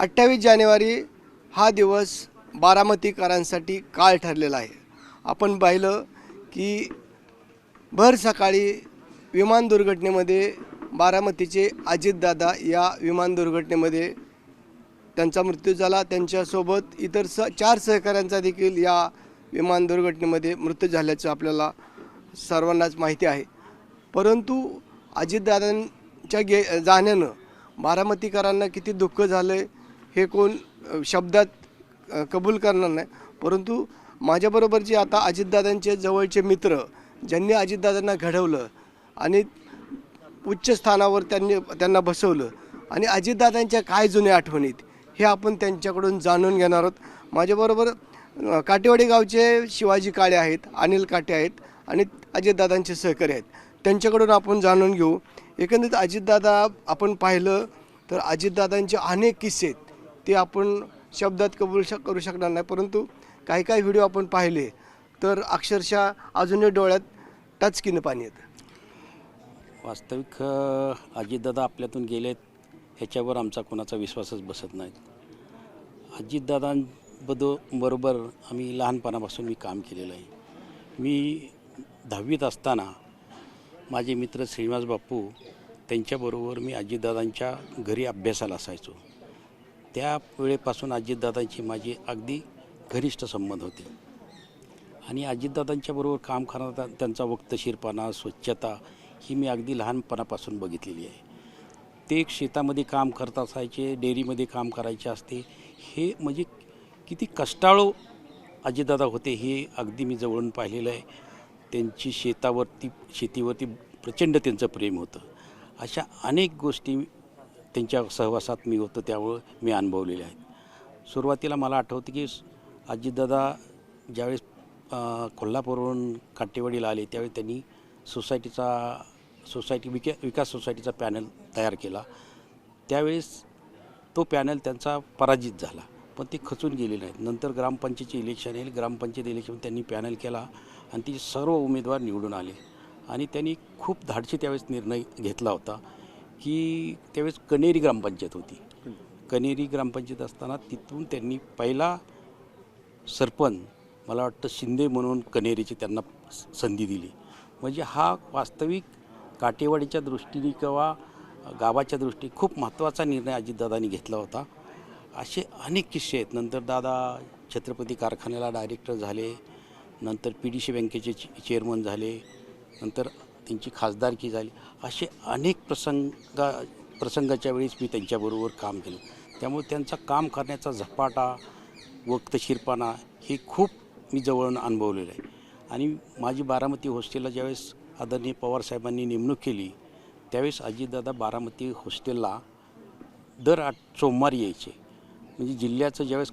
28 जानेवारी हा दिवस बारामतीकरांसाठी काळ ठरलेला आहे। आपण पाहिलं की भर सकाळी विमान दुर्घटनेमध्ये बारामतीचे अजितदादा या विमान दुर्घटनेमध्ये त्यांचा मृत्यू झाला। त्यांच्यासोबत इतर 4 सहकाऱ्यांचा देखील या विमान दुर्घटनेमध्ये मृत्यू झाल्याचं आपल्याला सर्वांनाच माहिती आहे। परंतु अजितदादांच्या जाण्यानं बारामतीकरांना किती दुःख झालं हे कोण शब्दात कबूल करणार नाही। परंतु माझ्याबरोबरचे आता अजितदादांचे जवळचे मित्र ज्यांनी अजितदादांना घडवलं आणि उच्च स्थानावर त्यांना बसवलं आणि अजितदादांच्या काय जुन्या आठवणीत हे आपण त्यांच्याकडून जाणून घेणार आहोत। माझ्याबरोबर काटेवाडी गावचे शिवाजी काळे आहेत, अनिल काटे आहेत आणि अजितदादांचे सहकारी आहेत। त्यांच्याकडून आपण जाणून घेऊ। एकंदरीत अजितदादा आपण पाहिलं तर अजितदादांचे अनेक किस्से आहेत ते आपण शब्दात करू शकणार नाही। परंतु काही व्हिडिओ आपण पाहिले तर अक्षरशः अजूनही डोळ्यात टचकीनं पाणी येतं। वास्तविक अजितदादा आपल्यातून गेलेत ह्याच्यावर आमचा कोणाचा विश्वासच बसत नाही। अजितदादांबरोबर आम्ही लहानपणापासून मी काम केलेलं आहे। मी 10वीत असताना माझे मित्र श्रीनिवास बापू त्यांच्याबरोबर मी अजितदादांच्या घरी अभ्यासाला असायचो। त्या वेळेपासून अजितदादांची माझी अगदी घनिष्ठ संबंध होते आणि अजितदादांच्याबरोबर काम करणारा त्यांचा वक्तशीरपणा, स्वच्छता ही मी अगदी लहानपणापासून बघितलेली आहे। ते शेतामध्ये काम करत असायचे, डेअरीमध्ये काम करायचे असते, हे म्हणजे किती कष्टाळू अजितदादा होते हे अगदी मी जवळून पाहिलेलं आहे। त्यांची शेतीवरती प्रचंड त्यांचं प्रेम होतं। अशा अनेक गोष्टी त्यांच्या सहवासात मी होतो त्यामुळं मी अनुभवलेल्या आहेत। सुरुवातीला मला आठवतं की अजितदादा ज्यावेळेस कोल्हापूरवरून काटेवाडीला आले त्यावेळी त्यांनी विकास सोसायटीचा पॅनल तयार केला। त्यावेळेस तो पॅनल त्यांचा पराजित झाला, पण ते खचून गेले नाहीत। नंतर ग्रामपंचायतीचे इलेक्शन येईल, ग्रामपंचायत इलेक्शन त्यांनी पॅनल केला आणि ती सर्व उमेदवार निवडून आले आणि त्यांनी खूप धाडसी त्यावेळेस निर्णय घेतला होता की त्यावेळेस कनेरी ग्रामपंचायत होती। कनेरी ग्रामपंचायत असताना तिथून त्यांनी पहिला सरपंच मला वाटतं शिंदे म्हणून कनेरीची त्यांना संधी दिली। म्हणजे हा वास्तविक काटेवाडीच्या दृष्टीने किंवा गावाच्या दृष्टीने खूप महत्त्वाचा निर्णय अजितदादांनी घेतला होता। असे अनेक किस्से आहेत। नंतर दादा छत्रपती कारखान्याला डायरेक्टर झाले, नंतर PDC बँकेचे चेअरमन झाले, नंतर त्यांची खासदारकी झाली। असे अनेक प्रसंगाच्या वेळेस मी त्यांच्याबरोबर काम केलं, त्यामुळे त्यांचा काम करण्याचा झपाटा, वक्तशीरपणा हे खूप मी जवळून अनुभवलेलं आहे। आणि माझी बारामती हॉस्टेलला ज्यावेळेस आदरणीय पवारसाहेबांनी नेमणूक केली त्यावेळेस अजितदादा बारामती हॉस्टेलला दर सोमवारी यायचे। म्हणजे जिल्ह्याचं ज्यावेळेस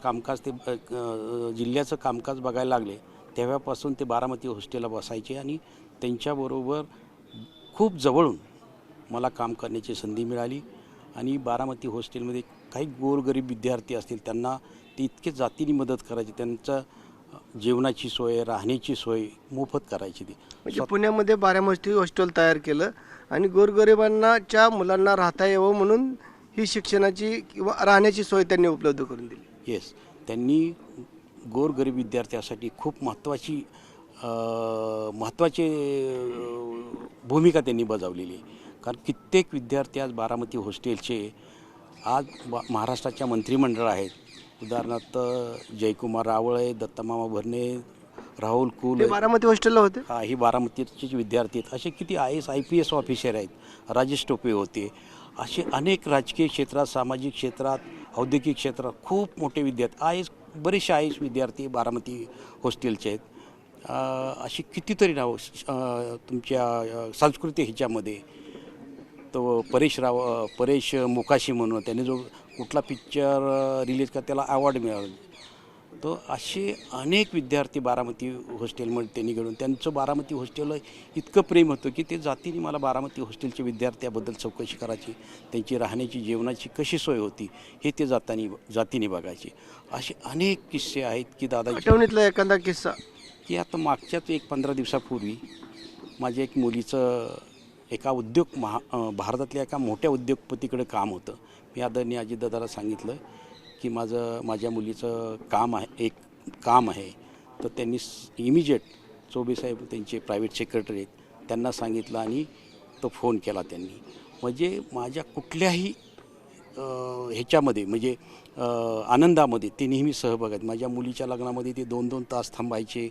जिल्ह्याचं कामकाज बघायला लागले तेव्हापासून ते बारामती हॉस्टेलला बसायचे आणि त्यांच्याबरोबर खूप जवळून मला काम करण्याची संधी मिळाली। आणि बारामती हॉस्टेलमध्ये काही गोरगरीब विद्यार्थी असतील त्यांना ते इतके जातीने मदत करायची, त्यांचं जेवणाची सोय, राहण्याची सोय मोफत करायची ती। म्हणजे पुण्यामध्ये बारामती हॉस्टेल तयार केलं आणि गोरगरिबांच्या मुलांना राहता यावं म्हणून ही शिक्षणाची किंवा राहण्याची सोय त्यांनी उपलब्ध करून दिली। येस, त्यांनी गोरगरीब विद्यार्थ्यासाठी खूप महत्त्वाची भूमिका त्यांनी बजावलेली आहे। कारण कित्येक विद्यार्थी आज बारामती हॉस्टेलचे आज महाराष्ट्राच्या मंत्रिमंडळ आहेत। उदाहरणार्थ जयकुमार रावळे, दत्तमामा भरणे, राहुल कुल बारामती हॉस्टेलला होते। ही बारामतीचे विद्यार्थी आहेत। असे किती IAS IPS ऑफिसर आहेत, राजेश टोपे होते। असे अनेक राजकीय क्षेत्रात, सामाजिक क्षेत्रात, औद्योगिक क्षेत्रात खूप मोठे विद्यार्थी बरेचसे IAS विद्यार्थी बारामती हॉस्टेलचे आहेत। अशी कितीतरी नावं तुमच्या सांस्कृतिक ह्याच्यामध्ये तो परेश मोकाशी म्हणून त्यांनी जो कुठला पिक्चर रिलीज करा त्याला अवॉर्ड मिळाला। तो असे अनेक विद्यार्थी बारामती हॉस्टेलमध्ये त्यांनी घडून त्यांचं बारामती हॉस्टेलला इतकं प्रेम होतं की ते जातीने मला बारामती हॉस्टेलच्या विद्यार्थ्याबद्दल चौकशी करायची, त्यांची राहण्याची जेवणाची कशी सोय होती हे ते जातीने बघायचे। असे अनेक किस्से आहेत की दादाची आठवणीतला एखादा किस्सा की आता मागच्याच 15 दिवसापूर्वी माझ्या एक मुलीचं एका भारतातल्या एका मोठ्या उद्योगपतीकडे काम होतं। मी आदरणीय अजितदादाला सांगितलं की माझ्या मुलीचं काम आहे, एक काम आहे. तर त्यांनी इमिजिएट चौबेसाहेब त्यांचे प्रायव्हेट सेक्रेटरी आहेत, त्यांना सांगितलं आणि तो फोन केला त्यांनी. म्हणजे माझ्या कुठल्याही ह्याच्यामध्ये म्हणजे आनंदामध्ये ते नेहमी सहभाग आहेत. माझ्या मुलीच्या लग्नामध्ये ते 2-2 तास थांबायचे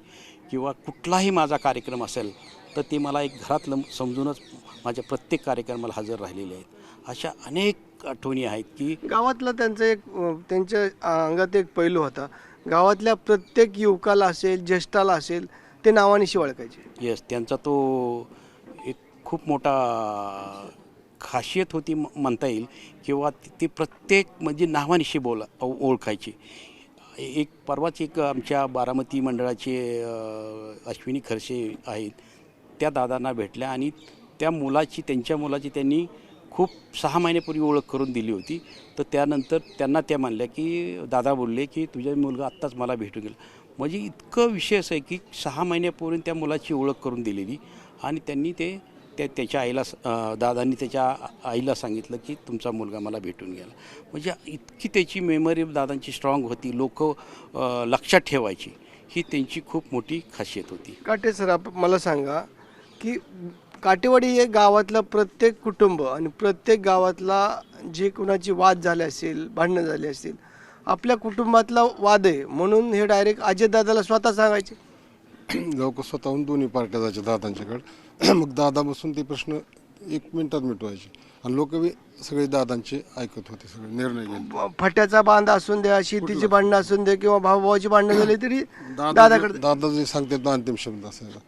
किंवा कुठलाही माझा कार्यक्रम असेल तर ते मला एक घरातलं समजूनच माझ्या प्रत्येक कार्यक्रमाला हजर राहिलेले आहेत. अशा अनेक आठवणी आहेत की गावातला त्यांचा एक त्यांच्या अंगात एक पैलू होता. गावातल्या प्रत्येक युवकाला असेल, ज्येष्ठाला असेल, ते नावानिशी ओळखायचे. येस, त्यांचा तो एक खूप मोठा खासियत होती म्हणता येईल किंवा ते प्रत्येक म्हणजे नावानिशी ओळखायचे. एक परवाच एक आमच्या बारामती मंडळाचे अश्विनी खरसे आहेत, त्या दादांना भेटल्या आणि त्यांच्या मुलाची त्यांनी खूप 6 महिन्यापूर्वी ओळख करून दिली होती. तर त्यानंतर त्यांना त्या म्हणल्या की दादा बोलले की तुझा मुलगा आत्ताच मला भेटून गेला. म्हणजे इतकं विशेष आहे की 6 महिन्यापूर्वी त्या मुलाची ओळख करून दिलेली आणि त्यांनी त्याच्या आईला दादांनी त्याच्या आईला सांगितलं की तुमचा मुलगा मला भेटून गेला. म्हणजे इतकी त्याची मेमरी दादांची स्ट्रॉंग होती, लोक लक्षात ठेवायची, ही त्यांची खूप मोठी खासियत होती. काटे सर, मला सांगा की काटेवाडी हे गावातलं प्रत्येक कुटुंब आणि प्रत्येक गावातला जे कुणाची वाद झाले असेल, भांडणं झाली असतील, आपल्या कुटुंबातला वाद आहे म्हणून हे डायरेक्ट अजितदादाला स्वतः सांगायचे. लोक स्वतःहून दोन्ही पार्ट्या जायचे दादांच्याकडे. मग दादा बसून ते प्रश्न 1 मिनिटात मिटवायचे आणि लोक बी सगळे दादांचे ऐकत होते, सगळे निर्णय घेतले. फट्याचा बांध असून द्या, शेतीची भांडणं असून द्या किंवा भावाची भांडणं झाली तरी दादाकडे. दादा जे सांगतात तो अंतिम शब्द असायचा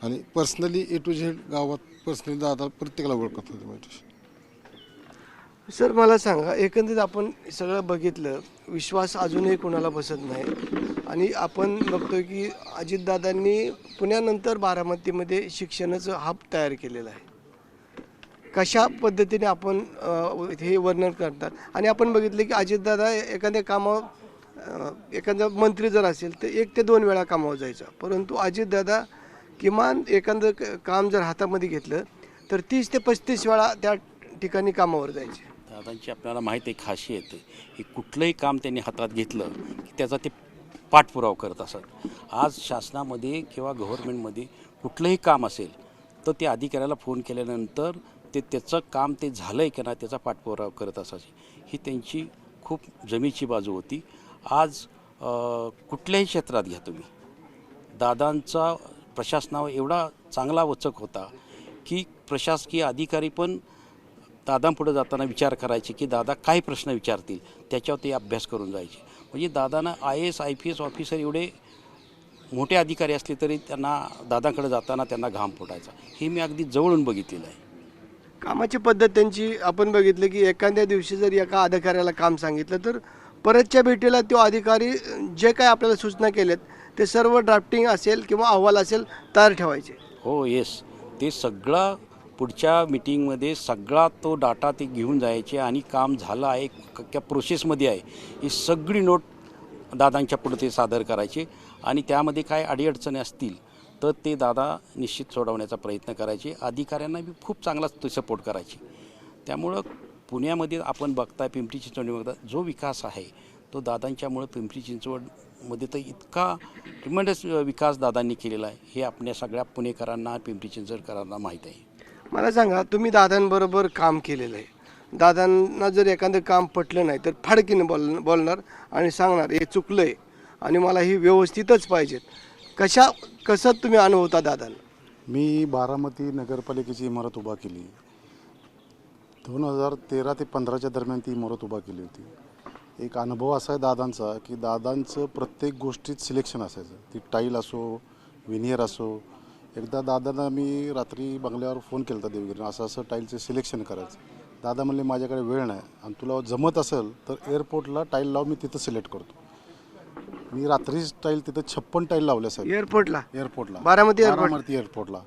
आणि पर्सनली A to Z गावात पर्सनली दादा प्रत्येकाला ओळखत होते माझ्याशी. सर मला सांगा, एकंदरीत आपण सगळं बघितलं, विश्वास अजूनही कोणाला बसत नाही आणि आपण बघतोय की अजितदादांनी पुण्यानंतर बारामतीमध्ये शिक्षणाचं हब तयार केलेलं आहे. कशा पद्धतीने आपण हे वर्णन करतात आणि आपण बघितलं की अजितदादा एखाद्या कामावर एखादा मंत्री जर असेल तर 1 ते 2 वेळा कामावर जायचा, परंतु अजितदादा किमान एखादं काम जर हातामध्ये घेतलं तर 30 ते 35 वेळा त्या ठिकाणी कामावर जायचे. दादांची आपल्याला माहीत आहे खासियत आहे की कुठलंही काम त्यांनी हातात घेतलं की त्याचा ते पाठपुरावा करत असत. आज शासनामध्ये किंवा गव्हर्नमेंटमध्ये कुठलंही काम असेल तर ते अधिकाऱ्याला फोन केल्यानंतर त्याचं काम ते झालं आहे की नाही त्याचा पाठपुरावा करत असायचे. ही त्यांची खूप जमेची बाजू होती. आज कुठल्याही क्षेत्रात घ्या तुम्ही, दादांचा प्रशासनावर एवढा चांगला वचक होता की प्रशासकीय अधिकारी पण दादांपुढे जाताना विचार करायचे की दादा काय प्रश्न विचारतील त्याच्यावर ते अभ्यास करून जायचे. म्हणजे दादांना IAS IPS ऑफिसर एवढे मोठे अधिकारी असले तरी त्यांना दादांकडे जाताना त्यांना घाम फुटायचा. हे मी अगदी जवळून बघितलेलं आहे. कामाची पद्धत त्यांची आपण बघितलं की एखाद्या दिवशी जर एका अधिकाऱ्याला काम सांगितलं तर परतच्या भेटीला तो अधिकारी जे काय आपल्याला सूचना केल्यात ते सर्व ड्राफ्टिंग असेल किंवा अहवाल असेल तयार ठेवायचे. हो येस, ते सगळं पुढच्या मिटिंगमध्ये सगळा तो डाटा ते घेऊन जायचे आणि काम झालं आहे त्या प्रोसेसमध्ये आहे ही सगळी नोट दादांच्या पुढे ते सादर करायचे आणि त्यामध्ये काय अडीअडचणी असतील तर ते दादा निश्चित सोडवण्याचा प्रयत्न करायचे. अधिकाऱ्यांना बी खूप चांगला ते सपोर्ट करायचे. त्यामुळं पुण्यामध्ये आपण बघताय, पिंपरी चिंचवड बघता, जो विकास आहे तो दादांच्यामुळं पिंपरी चिंचवडमध्ये तर इतका ट्रिमेंडस विकास दादांनी केलेला आहे हे आपल्या सगळ्या पुणेकरांना, पिंपरी चिंचवडकरांना माहीत आहे. मला सांगा, तुम्ही दादांबरोबर काम केलेलं आहे. दादांना जर एखादं काम पटलं नाही तर फाडकीने बोलणार आणि सांगणार हे चुकलं आहे आणि मला ही व्यवस्थितच पाहिजेत. कसं तुम्ही अनुभवता दादांना? मी बारामती नगरपालिकेची इमारत उभा केली. 2013 ते 15च्या दरम्यान ती इमारत उभा केली होती. एक अनुभव असा आहे दादांचा की दादांचं प्रत्येक गोष्टीत सिलेक्शन असायचं. ती टाईल असो, विनियर असो. एकदा दादांना मी रात्री बंगल्यावर फोन केला होता देवगिरीनं, असं टाईलचं सिलेक्शन करायचं. दादा म्हणले माझ्याकडे वेळ नाही आणि तुला जमत असेल तर एअरपोर्टला टाईल लाव, मी तिथं सिलेक्ट करतो. मी रात्रीच टाईल तिथं 56 टाईल लावल्या साहेब. एअरपोर्टला बारामती एअरपोर्टला.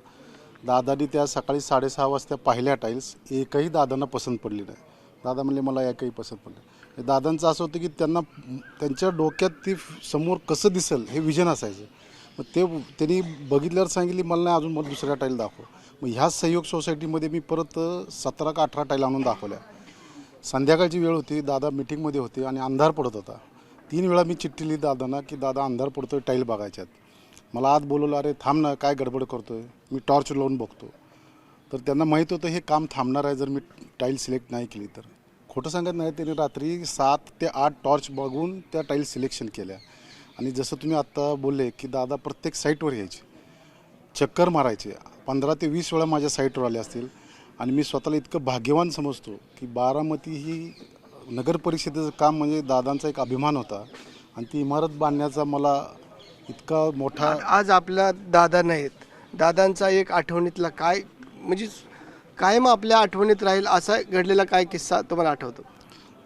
दादानी त्या सकाळी 6:30 वाजता पाहिल्या टाईल्स, एकही दादांना पसंत पडली नाही. दादा म्हणले मला एकही पसंत पडली. दादांचं असं होतं की त्यांच्या डोक्यात ती समोर कसं दिसेल हे विजन असायचं. मग त्यांनी बघितल्यावर सांगितली मला नाही अजून, मला दुसऱ्या टाईल दाखव. मग ह्या सहयोग सोसायटीमध्ये मी परत 17 का 18 टाईल आणून दाखवल्या. संध्याकाळची वेळ होती, दादा मिटिंगमध्ये होते आणि अंधार पडत होता. 3 वेळा मी चिठ्ठी लिहिली दादांना की दादा अंधार पडतोय, टाईल बघायच्यात. मला आत बोलवलं, अरे थांब ना, काय गडबड करतोय, मी टॉर्च लावून बघतो. तर त्यांना माहीत होतं हे काम थांबणार आहे जर मी टाईल सिलेक्ट नाही केली तर. खोटं सांगत नाही, त्यांनी रात्री 7 ते 8 टॉर्च बघून त्या टाईल सिलेक्शन केल्या. आणि जसं तुम्ही आत्ता बोलले की दादा प्रत्येक साईटवर यायचे, चक्कर मारायचे, 15 ते 20 वेळा माझ्या साईटवर आले असतील. आणि मी स्वतःला इतकं भाग्यवान समजतो की बारामती ही नगर परिषदेचं काम म्हणजे दादांचा एक अभिमान होता. आणि ती इमारत बांधण्याचा मला इतका मोठा आज आपला दादा नाहीत, दादांचा एक आठवणीतला काय म्हणजे कायम आपल्या आठवणीत राहील असा घडलेला काय किस्सा तुम्हाला आठवतो?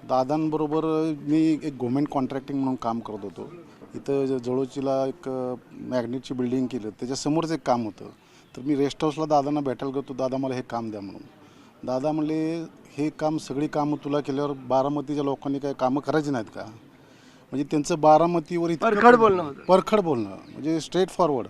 दादांबरोबर मी एक गव्हर्मेंट कॉन्ट्रॅक्टिंग म्हणून काम करत होतो. इथं जळोचीला एक मॅग्नेटची बिल्डिंग केलं, त्याच्यासमोरच एक काम होतं. तर मी रेस्ट हाऊसला दादांना भेटायला गेलो, दादा मला हे काम द्या म्हणून. दादा म्हणले हे काम, सगळी कामं तुला केल्यावर बारामतीच्या लोकांनी काय कामं करायची नाहीत का? म्हणजे त्यांचं बारामतीवर परखड बोलणं होतं. परखड बोलणं म्हणजे स्ट्रेट फॉरवर्ड.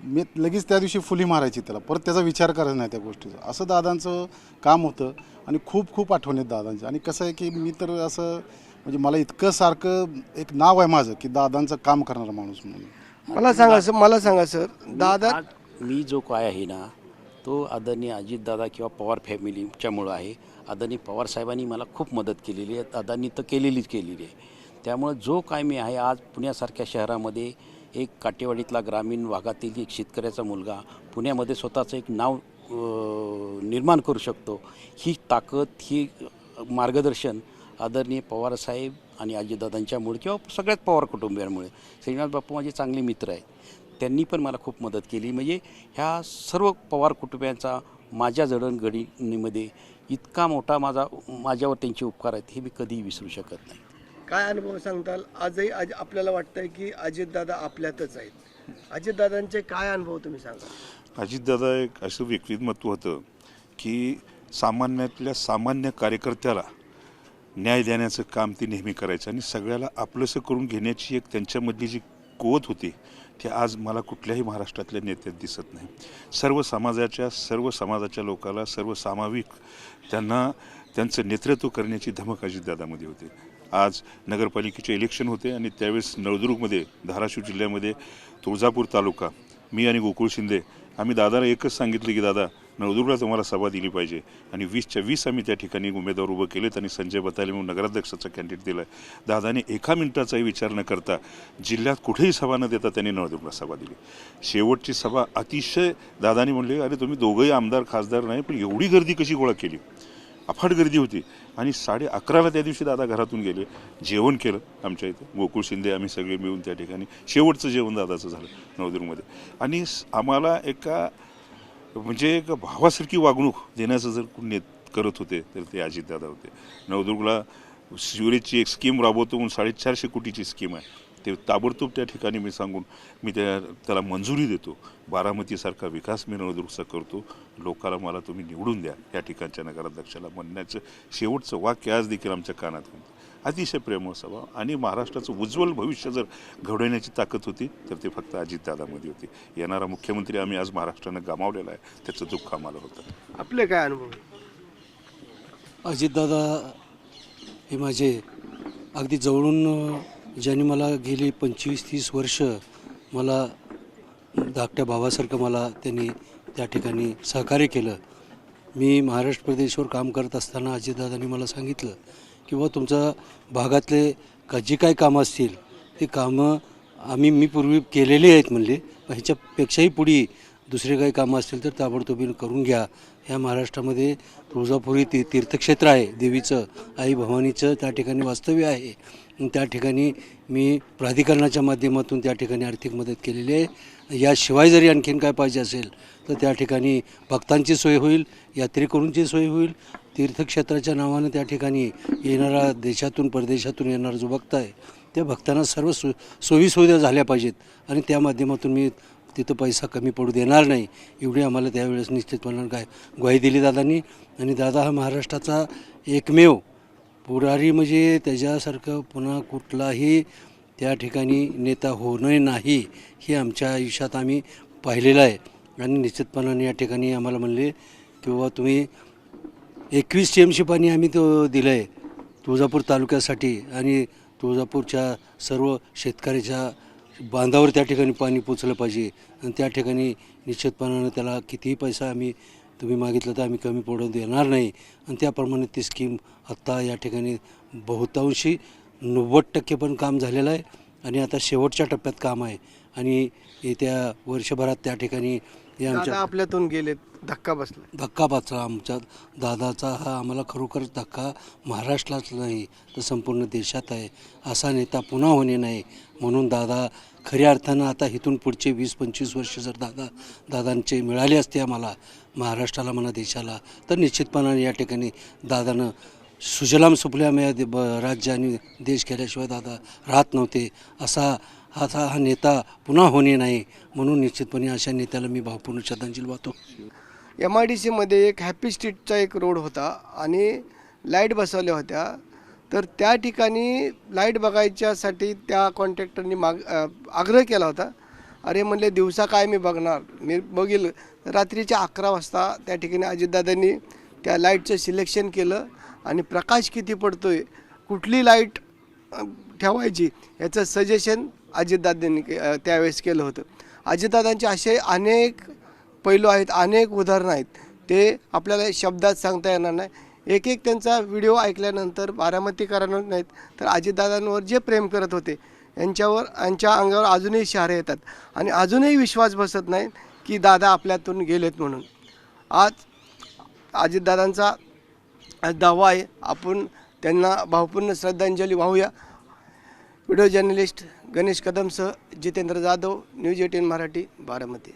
मी लगेच त्या दिवशी फुली मारायची त्याला, परत त्याचा विचार करायचा नाही त्या गोष्टीचा. असं दादांचं काम होतं आणि खूप खूप आठवणीत दादांच्या. आणि कसं आहे की मी तर असं म्हणजे मला इतकं सारखं एक नाव आहे माझं की दादांचं काम करणारा माणूस म्हणून. मला सांगा सर, दादा मी जो काय आहे ना, तो आदरणीय अजितदादा किंवा पवार फॅमिलीच्यामुळं आहे. आदरणीय पवार साहेबांनी मला खूप मदत केलेली आहे, दादांनी तर केलेली आहे. त्यामुळं जो काय मी आहे आज पुण्यासारख्या शहरामध्ये एक काटेवाडीतला ग्रामीण भागातील एक शेतकऱ्याचा मुलगा पुण्यामध्ये स्वतःचं एक नाव निर्माण करू शकतो. ही ताकद, ही मार्गदर्शन आदरणीय पवारसाहेब आणि अजितदादांच्यामुळे किंवा सगळ्यात पवार कुटुंबियांमुळे. श्रीनिवास बापू माझे चांगले मित्र आहेत, त्यांनी पण मला खूप मदत केली. म्हणजे ह्या सर्व पवार कुटुंबियांचा माझ्या जडणघडणीमध्ये इतका मोठा माझ्यावर त्यांचे उपकार आहेत, हे मी कधीही विसरू शकत नाही. काय अनुभव सांगताल? आजही आपल्याला वाटतंय की अजितदादा आपल्यातच आहेत. अजितदादांचे काय अनुभव तुम्ही सांगा? अजितदादा एक असं व्यक्तिमत्व होतं की सामान्यातल्या सामान्य कार्यकर्त्याला न्याय देण्याचं काम ते नेहमी करायचं आणि सगळ्याला आपलंसं करून घेण्याची एक त्यांच्यामधली जी कुवत होती ती आज मला कुठल्याही महाराष्ट्रातल्या नेत्यात दिसत नाही. सर्व समाजाच्या लोकाला सर्वसामाविक त्यांना त्यांचं नेतृत्व करण्याची धमक अजितदादामध्ये होती. आज नगरपालिकेचे इलेक्शन होते आणि त्यावेळेस नळदुर्गमध्ये, धाराशिव जिल्ह्यामध्ये तुळजापूर तालुका, मी आणि गोकुळ शिंदे आम्ही दादाला एकच सांगितलं की दादा नळदुर्गला तुम्हाला सभा दिली पाहिजे. आणि 20च्या 20 आम्ही त्या ठिकाणी उमेदवार उभं केलेत आणि संजय बताले म्हणून नगराध्यक्षाचा कॅन्डिडेट दिला आहे. दादाने एका मिनिटाचाही विचार न करता जिल्ह्यात कुठेही सभा न देता त्यांनी नळदुर्गला सभा दिली. शेवटची सभा अतिशय दादानी म्हणले, अरे तुम्ही दोघंही आमदार खासदार नाही पण एवढी गर्दी कशी गोळा केली? अफाट गर्दी होती. आणि 11:30ला त्या दिवशी दादा घरातून गेले, जेवण केलं आमच्या इथे, गोकुळ शिंदे आम्ही सगळे मिळून त्या ठिकाणी शेवटचं जेवण दादाचं झालं नळदुर्गमध्ये. आणि आम्हाला म्हणजे एक भावासारखी वागणूक देण्याचं जर कोणी करत होते तर ते अजितदादा होते. नळदुर्गला सिवरेजची एक स्कीम राबवतो म्हणून 450 कोटीची स्कीम आहे, ते ताबडतोब त्या ठिकाणी मी त्याला मंजुरी देतो. बारामतीसारखा विकास मी नळदुर्गचा करतो, लोकांना मला तुम्ही निवडून द्या या ठिकाणच्या नगराध्यक्षाला म्हणण्याचं शेवटचं वाक्य आज देखील आमच्या कानात होतं. अतिशय प्रेमळ सभा आणि महाराष्ट्राचं उज्ज्वल भविष्य जर घडवण्याची ताकद होती तर ते फक्त अजितदादामध्ये होती. येणारा मुख्यमंत्री आम्ही आज महाराष्ट्रानं गमावलेला आहे, त्याचं दुःख आम्हाला होतं. आपले काय अनुभव? अजितदादा हे माझे अगदी जवळून, ज्यांनी मला गेली 25-30 वर्ष मला धाकट्या भावासारखं मला त्यांनी त्या ठिकाणी सहकार्य केलं. मी महाराष्ट्र प्रदेशवर काम करत असताना अजितदादांनी मला सांगितलं की बुवा तुमच्या भागातले जी काही कामं असतील ते कामं मी पूर्वी केलेली आहेत म्हणले, ह्याच्यापेक्षाही पुढे दुसरे काही कामं असतील तर ताबडतोबीनं करून घ्या. ह्या महाराष्ट्रामध्ये तुळजापुरी तीर्थक्षेत्र आहे, देवीचं, आई भवानीचं त्या ठिकाणी वास्तव्य आहे. त्या ठिकाणी मी प्राधिकरणाच्या माध्यमातून त्या ठिकाणी आर्थिक मदत केलेली आहे. याशिवाय जरी आणखीन काय पाहिजे असेल तर त्या ठिकाणी भक्तांची सोय होईल, यात्रेकरूंची सोय होईल. तीर्थक्षेत्राच्या नावानं त्या ठिकाणी येणारा देशातून परदेशातून येणारा जो भक्त आहे त्या भक्तांना सर्व सोयीसुविधा झाल्या पाहिजेत आणि त्या माध्यमातून मी तिथं पैसा कमी पडू देणार नाही एवढी आम्हाला त्यावेळेस निश्चितपणे ग्वाही दिली दादांनी. आणि दादा हा महाराष्ट्राचा एकमेव पुढारी म्हणजे त्याच्यासारखं पुन्हा कुठलाही त्या ठिकाणी नेता होणं नाही हे आमच्या आयुष्यात आम्ही पाहिलेलं आहे. आणि निश्चितपणाने या ठिकाणी आम्हाला म्हणले की बाबा तुम्ही 21 TMC पाणी आम्ही तो दिलं आहे तुळजापूर तालुक्यासाठी आणि तुळजापूरच्या सर्व शेतकऱ्याच्या बांधावर त्या ठिकाणी पाणी पोचलं पाहिजे आणि त्या ठिकाणी निश्चितपणानं त्याला कितीही पैसा आम्ही तुम्ही मागितलं तर आम्ही कमी पडू देणार नाही आणि त्याप्रमाणे ती स्कीम आत्ता या ठिकाणी बहुतांशी 90% पण काम झालेलं आहे आणि आता शेवटच्या टप्प्यात काम आहे आणि येत्या वर्षभरात त्या ठिकाणी हे दादा आमच्या आपल्यातून गेलेत, धक्का बसला. धक्का बसला आमच्या दादाचा हा आम्हाला खरोखर धक्का महाराष्ट्रात नाही तर संपूर्ण देशात आहे. असा नेता पुन्हा होणे नाही म्हणून दादा खऱ्या अर्थानं आता इथून पुढचे 20-25 वर्ष जर दादांचे मिळाले असते आम्हाला महाराष्ट्राला म्हणा देशाला तर निश्चितपणाने या ठिकाणी दादानं सुजलाम सुफलाम या राज्य आणि देश केल्याशिवाय दादा राहत नव्हते. हा नेता पुन्हा होणे नाही म्हणून निश्चितपणे अशा नेत्याला मी भावपूर्ण श्रद्धांजली वाहतो. MIDCमध्ये एक हॅपी स्ट्रीटचा एक रोड होता आणि लाईट बसवल्या होत्या, तर त्या ठिकाणी लाईट बघायच्यासाठी त्या कॉन्ट्रॅक्टरनी आग्रह केला होता. अरे म्हणले दिवसा काय मी बघणार, मी बघील. रात्रीच्या 11 वाजता त्या ठिकाणी अजितदादांनी त्या लाईटचं सिलेक्शन केलं आणि प्रकाश किती पडतोय, कुठली लाईट ठेवायची याचं सजेशन अजितदादांनी त्यावेळेस केलं होतं. अजितदादांचे असे अनेक पैलू आहेत, अनेक उदाहरणं आहेत, ते आपल्याला शब्दात सांगता येणार नाही. एक त्यांचा व्हिडिओ ऐकल्यानंतर बारामतीकरांवर नाहीत तर अजितदादांवर जे प्रेम करत होते यांच्या अंगावर अजूनही शहारे येतात आणि अजूनही विश्वास बसत नाही की दादा आपल्यातून गेलेत म्हणून. आज अजितदादांचा आज 10वा आहे. आपण त्यांना भावपूर्ण श्रद्धांजली वाहूया. व्हिडिओ जर्नलिस्ट गणेश कदमसह जितेंद्र जाधव, न्यूज 18 मराठी, बारामती.